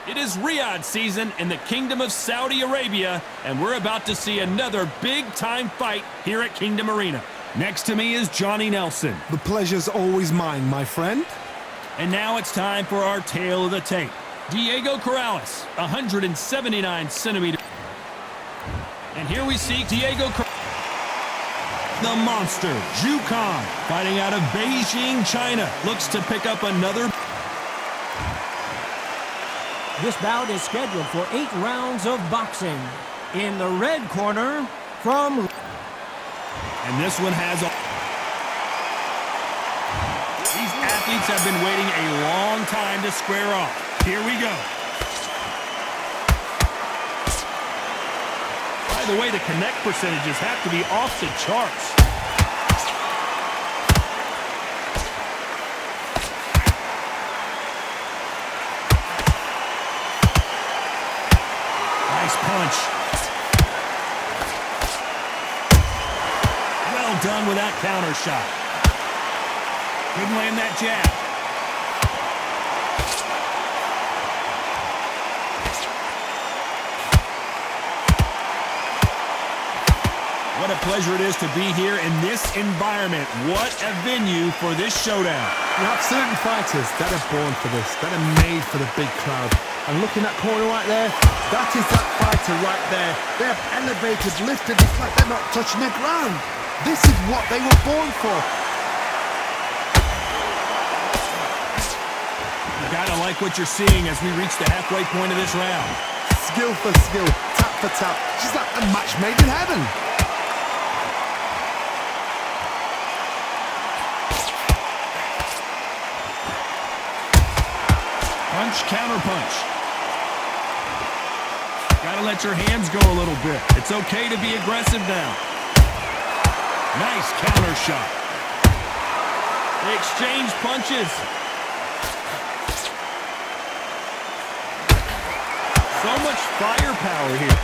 It is Riyadh season in the Kingdom of Saudi Arabia, and we're about to see another big-time fight here at Kingdom Arena. Next to me is Johnny Nelson. The pleasure's always mine, my friend. And now it's time for our tale of the tape. Diego Corrales, 179 centimeters. And here we see Diego Corrales. The monster, Zhu Kang, fighting out of Beijing, China, looks to pick up another. This bout is scheduled for 8 rounds of boxing. In the red corner, from... And this one has a... These athletes have been waiting a long time to square off. Here we go. By the way, the connect percentages have to be off the charts. Nice punch. Well done with that counter shot. Couldn't land that jab. What a pleasure it is to be here in this environment. What a venue for this showdown. You have certain fighters that are born for this, that are made for the big crowd. And looking at corner right there, that is that fighter right there. They have elevated, lifted, it's like they're not touching the ground. This is what they were born for. You gotta like what you're seeing as we reach the halfway point of this round. Skill for skill, tap for tap. Just like a match made in heaven. Punch, counter punch. Gotta let your hands go a little bit. It's okay to be aggressive now. Nice counter shot. They exchange punches. So much firepower here.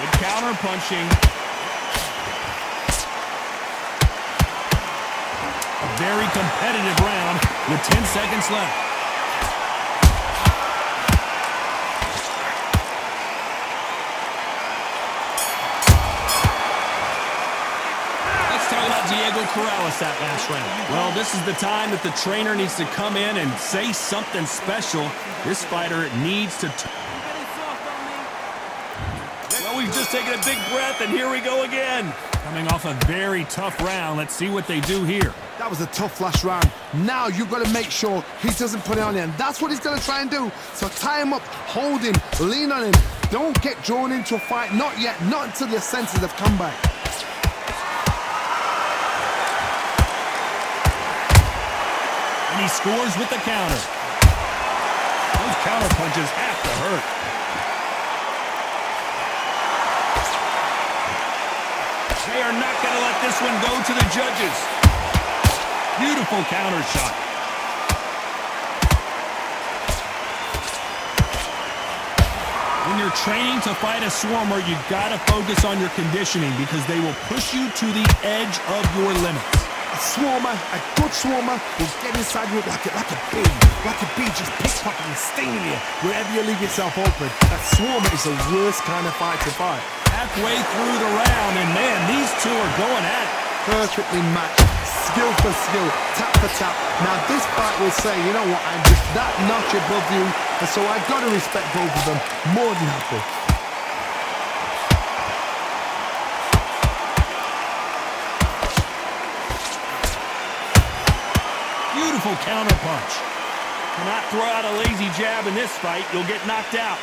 Good counter punching. Very competitive round with 10 seconds left. Let's talk about Diego Corrales that last round. Well, this is the time that the trainer needs to come in and say something special. This fighter needs to... Well, we've just taken a big breath, and here we go again. Coming off a very tough round. Let's see what they do here. That was a tough last round. Now you've got to make sure he doesn't put it on him. That's what he's going to try and do. So tie him up, hold him, lean on him. Don't get drawn into a fight. Not yet. Not until your senses have come back. And he scores with the counter. Those counter punches have to hurt. They are not going to let this one go to the judges. Beautiful counter shot. When you're training to fight a swarmer, you've got to focus on your conditioning because they will push you to the edge of your limits. A swarmer, a good swarmer, will get inside you like a bee. Like a bee just pickpocketing, stinging you wherever you leave yourself open. That swarmer is the worst kind of fight to fight. Halfway through the round, and man, these two are going at it. Perfectly matched, skill for skill, tap for tap. Now this fight will say, you know what, I'm just that notch above you, and so I've got to respect both of them. More than happy. Beautiful counter punch. Cannot throw out a lazy jab in this fight, you'll get knocked out.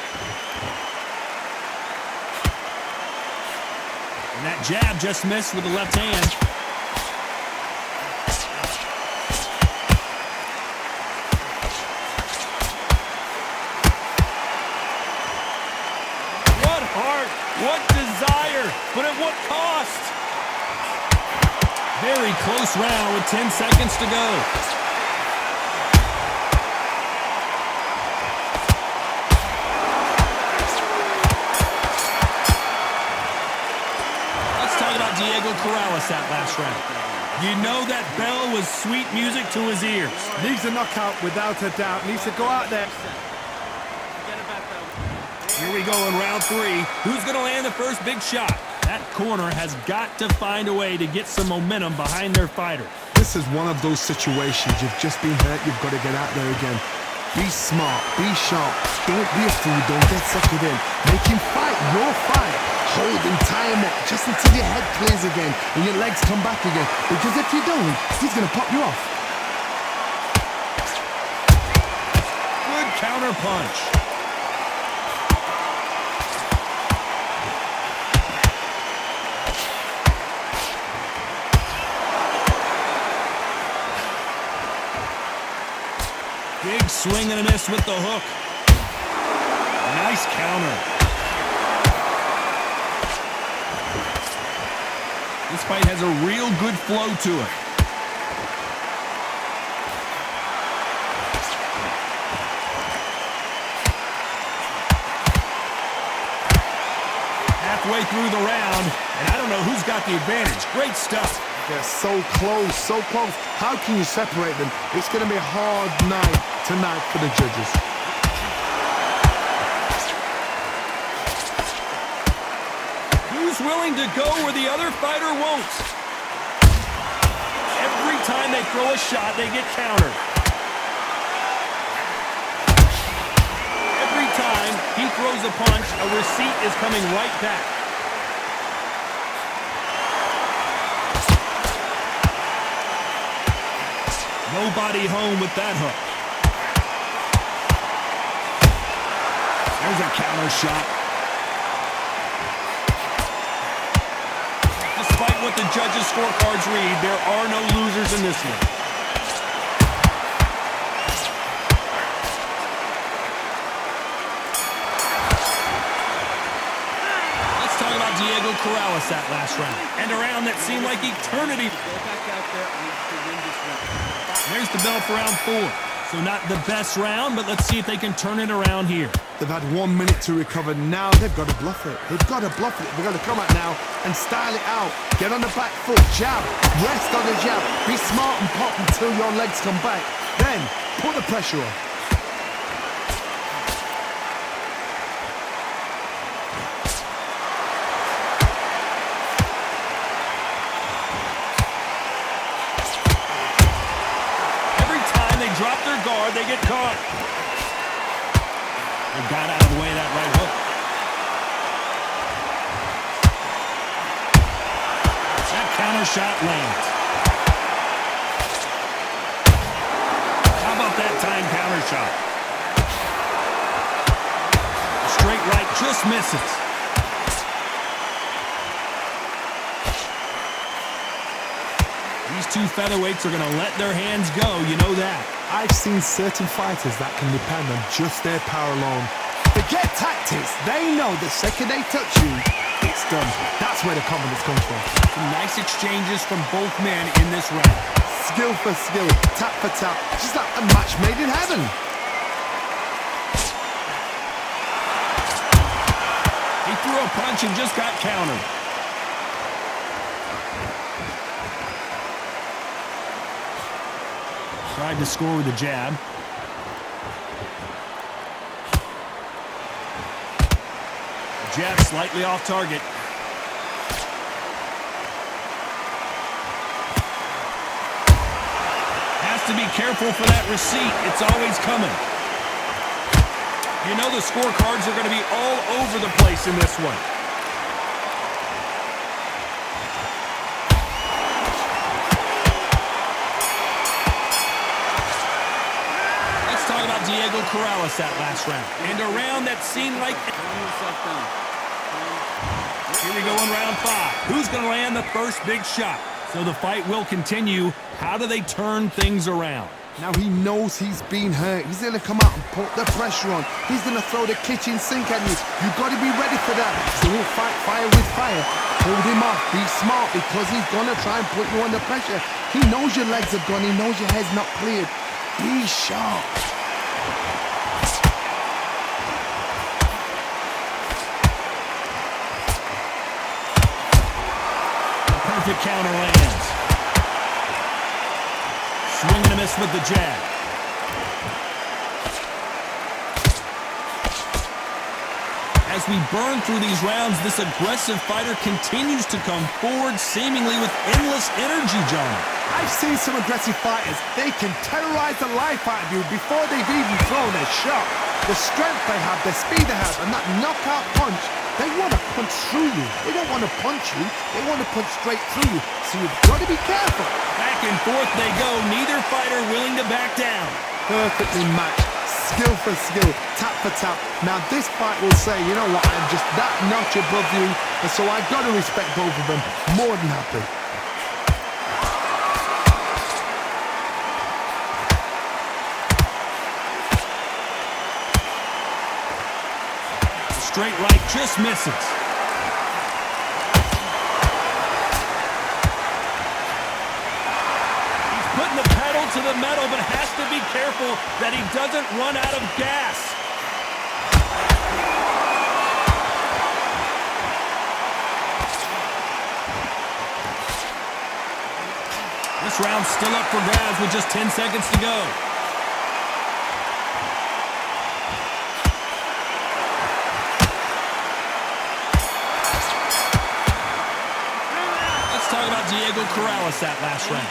And that jab just missed with the left hand. What heart, what desire, but at what cost? Very close round with 10 seconds to go. Diego Corrales that last round. You know that bell was sweet music to his ears. Needs a knockout without a doubt. Needs to go out there. Here we go in round 3. Who's going to land the first big shot? That corner has got to find a way to get some momentum behind their fighter. This is one of those situations. You've just been hurt. You've got to get out there again. Be smart. Be sharp. Don't be a fool. Don't get suckered in. Make him fight your fight. Hold him, tie him up, just until your head clears again and your legs come back again. Because if you don't, he's going to pop you off. Good counter punch. Big swing and a miss with the hook. Nice counter. This fight has a real good flow to it. Halfway through the round, and I don't know who's got the advantage. Great stuff. They're so close, so close. How can you separate them? It's going to be a hard night tonight for the judges. Who's willing to go where the other fighter won't? Every time they throw a shot, they get countered. Every time he throws a punch, a receipt is coming right back. Nobody home with that hook. There's a counter shot. Despite what the judges' scorecards read, there are no losers in this one. Let's talk about Diego Corrales that last round. And a round that seemed like eternity. There's the bell for round 4. So not the best round, but let's see if they can turn it around here. They've had 1 minute to recover. Now they've got to bluff it. They've got to bluff it. They've got to come out now and style it out. Get on the back foot, jab, rest on the jab. Be smart and pop until your legs come back. Then put the pressure on. Drop their guard, they get caught. They got out of the way of that right hook. That counter shot lands. How about that time counter shot? A straight right just misses. These two featherweights are going to let their hands go, you know that. I've seen certain fighters that can depend on just their power alone. Forget tactics. They know the second they touch you, it's done. That's where the confidence comes from. Some nice exchanges from both men in this round. Skill for skill, tap for tap, just like a match made in heaven. He threw a punch and just got countered. Tried to score with a jab. Jab slightly off target. Has to be careful for that receipt. It's always coming. You know the scorecards are going to be all over the place in this one. Diego Corrales that last round. And a round that seemed like... Here we go in round 5. Who's going to land the first big shot? So the fight will continue. How do they turn things around? Now he knows he's been hurt. He's going to come out and put the pressure on. He's going to throw the kitchen sink at you. You've got to be ready for that. So he'll fight fire with fire. Hold him off. Be smart because he's going to try and put you under pressure. He knows your legs have gone. He knows your head's not cleared. Be sharp. Perfect counter lands. Swing and a miss with the jab. As we burn through these rounds, this aggressive fighter continues to come forward, seemingly with endless energy, John. I've seen some aggressive fighters. They can terrorize the life out of you before they've even thrown a shot. The strength they have, the speed they have, and that knockout punch, they want to punch through you. They don't want to punch you. They want to punch straight through you. So you've got to be careful. Back and forth they go, neither fighter willing to back down. Perfectly matched. Skill for skill, tap for tap. Now this fight will say, you know what, I'm just that notch above you, and so I've got to respect both of them. More than happy. Straight right just misses. He's putting the pedal to the metal, but has to be careful that he doesn't run out of gas. This round's still up for grabs with just 10 seconds to go. Let's talk about Diego Corrales that last round.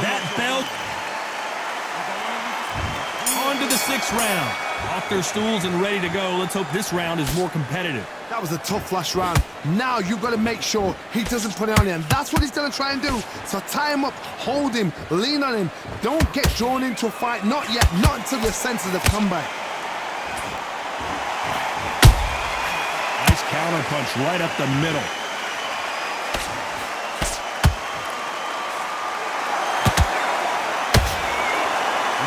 That belt on to the 6th round. Off their stools and ready to go. Let's hope this round is more competitive. That was a tough last round. Now you've got to make sure he doesn't put it on you, and that's what he's going to try and do. So tie him up, hold him, lean on him. Don't get drawn into a fight. Not yet. Not until your senses have come back. Nice counter punch right up the middle.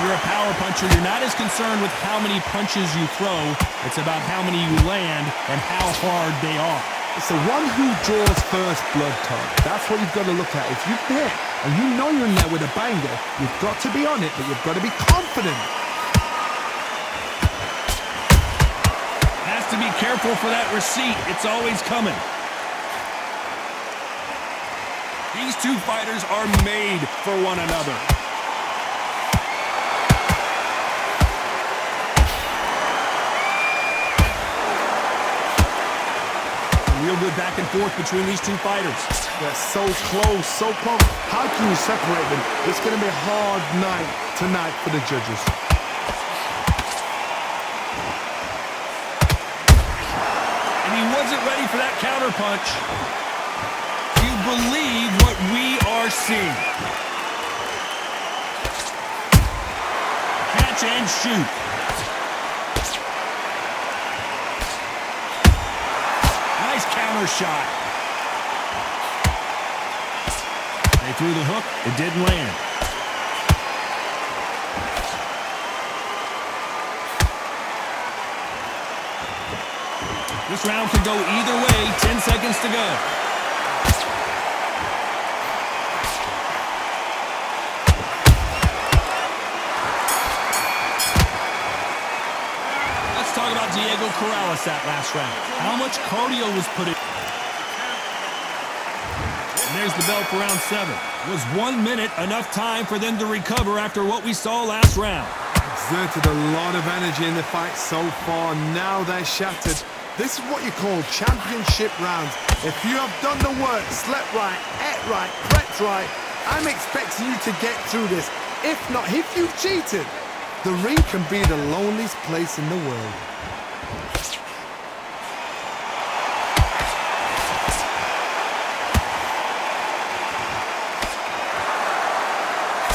You're a power puncher. You're not as concerned with how many punches you throw. It's about how many you land and how hard they are. It's the one who draws first blood, Todd. That's what you've got to look at. If you hit and you know you're in there with a banger, you've got to be on it, but you've got to be confident. Has to be careful for that receipt. It's always coming. These two fighters are made for one another. Real good back and forth between these two fighters. They're so close, so close. How can you separate them? It's going to be a hard night tonight for the judges. And he wasn't ready for that counter punch. Do you believe what we are seeing? Catch and shoot. Nice counter shot. They threw the hook. It didn't land. This round could go either way. 10 seconds to go. Let's talk about Diego Corrales that last round. How much cardio was put in? And there's the bell for round 7. Was 1 minute enough time for them to recover after what we saw last round? Exerted a lot of energy in the fight so far. Now they're shattered. This is what you call championship rounds. If you have done the work, slept right, ate right, prepped right, I'm expecting you to get through this. If not, if you've cheated, the ring can be the loneliest place in the world.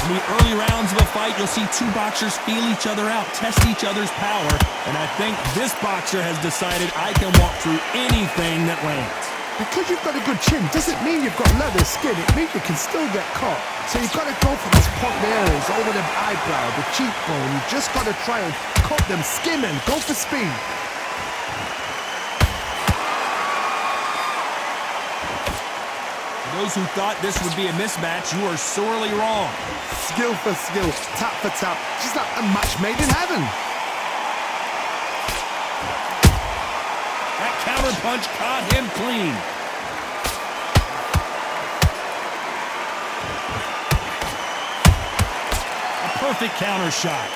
In the early rounds of a fight, you'll see two boxers feel each other out, test each other's power, and I think this boxer has decided I can walk through anything that lands. Because you've got a good chin doesn't mean you've got leather skin. It means you can still get caught. So you've got to go for these point areas, over the eyebrow, the cheekbone. You've just got to try and cut them, skim them, go for speed. For those who thought this would be a mismatch, you are sorely wrong. Skill for skill, tap for tap, just like a match made in heaven. That counter punch caught him clean. Terrific counter shot.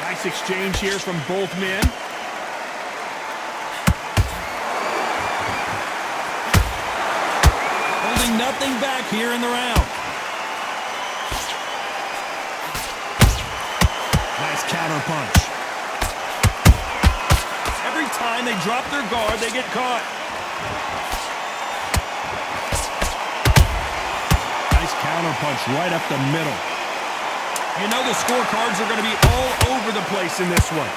Nice exchange here from both men. Holding nothing back here in the round. Nice counter punch. Every time they drop their guard, they get caught. Nice counter punch right up the middle. You know the scorecards are going to be all over the place in this one.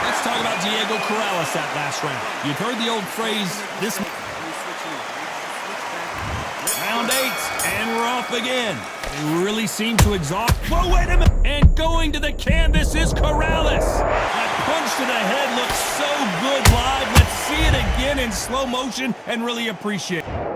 Let's talk about Diego Corrales that last round. You've heard the old phrase, this... Round 8, and we're off again. They really seem to exhaust... Whoa, wait a minute! And going to the canvas is Corrales. That punch to the head looks so good live. Let's see it again in slow motion and really appreciate it.